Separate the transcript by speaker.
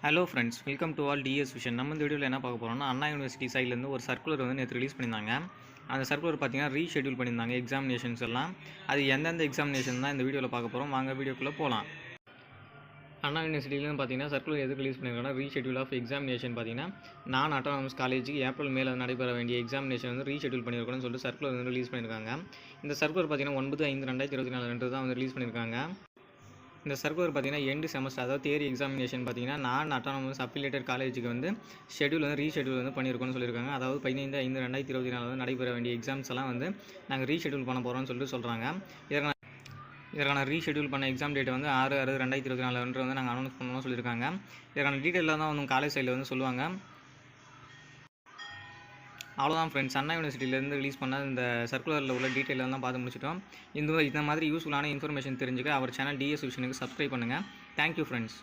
Speaker 1: Hello friends, welcome to all DS vision. நம்ம இந்த வீடியோவில் என்ன பார்க்க போகிறோம்னா, அண்ணா யூனிவர்சிட்டி சைட்லேருந்து ஒரு சர்க்குலர் வந்து நேற்று ரிலீஸ் பண்ணியிருந்தாங்க. அந்த சர்க்குலர் பார்த்தீங்கன்னா ரீஷெட்யூல் பண்ணியிருந்தாங்க எக்ஸாமினேஷன்ஸ் எல்லாம். அது எந்தெந்த எக்ஸாமினேஷன் தான் இந்த வீடியோவில் பார்க்க போகிறோம். வாங்க வீடியோக்குள்ளே போகலாம். அண்ணா யூனிவர்சிட்டியிலும் பார்த்தீங்கன்னா சர்க்குலர் எதுக்கு ரிலீஸ் பண்ணியிருக்காங்கன்னா, ரீஷெட்யூல் ஆஃப் எக்ஸாமினேஷன் பார்த்தீங்கன்னா நான் அட்டானமஸ் காலேஜுக்கு ஏப்ரல் மேலே நடைபெற வேண்டிய எக்ஸாமினேஷன் வந்து ரீஷெட்யூல் பண்ணியிருக்கணும்னு சொல்லிட்டு சர்க்குலர் வந்து ரிலீஸ் பண்ணியிருக்காங்க. இந்த சர்க்குலர் பார்த்தீங்கன்னா 9/5/2024 தான் வந்து ரிலீஸ் பண்ணியிருக்காங்க. இந்த சர்க்குலர் பார்த்தீங்கன்னா எண்டு செமஸ்டர், அதாவது தியரி எக்ஸாமினேஷன் பார்த்தீங்கன்னா நான் அட்டானமஸ் அஃபிலியேட்டட் காலேஜுக்கு வந்து ஷெட்யூல் வந்து ரீஷெட்யூல் வந்து பண்ணியிருக்கோம்னு சொல்லியிருக்காங்க. அதாவது 15/5/2024 வந்து நடைபெற வேண்டிய எக்ஸாம்ஸ் எல்லாம் வந்து நாங்கள் ரீஷெட்யூல் பண்ண போகிறோம்னு சொல்லிட்டு சொல்கிறாங்க. இதற்கான ரீஷெட்யூல் பண்ண எக்ஸாம் டேட் வந்து 6/6/2024 வந்து நாங்கள் அனௌன்ஸ் பண்ணணும்னு சொல்லியிருக்காங்க. இதற்கான டீட்டெயிலாக தான் வந்து காலேஜ் சைடில் வந்து சொல்லுவாங்க. அவ்வளோதான் ஃப்ரெண்ட்ஸ், அண்ணா யூனிவர்சிட்டியிலேருந்து ரிலீஸ் பண்ண இந்த சர்க்குலரில் உள்ள டீட்டெயிலாம் தான் பார்த்து முடிச்சிட்டோம். இந்த மாதிரி யூஸ்ஃபுல்லான இன்ஃபர்மேஷன் தெரிஞ்சுக்க அவர் சேனல் டிஎஸ் விஷனுக்கு சப்ஸ்கிரைப் பண்ணுங்கள். Thank you friends.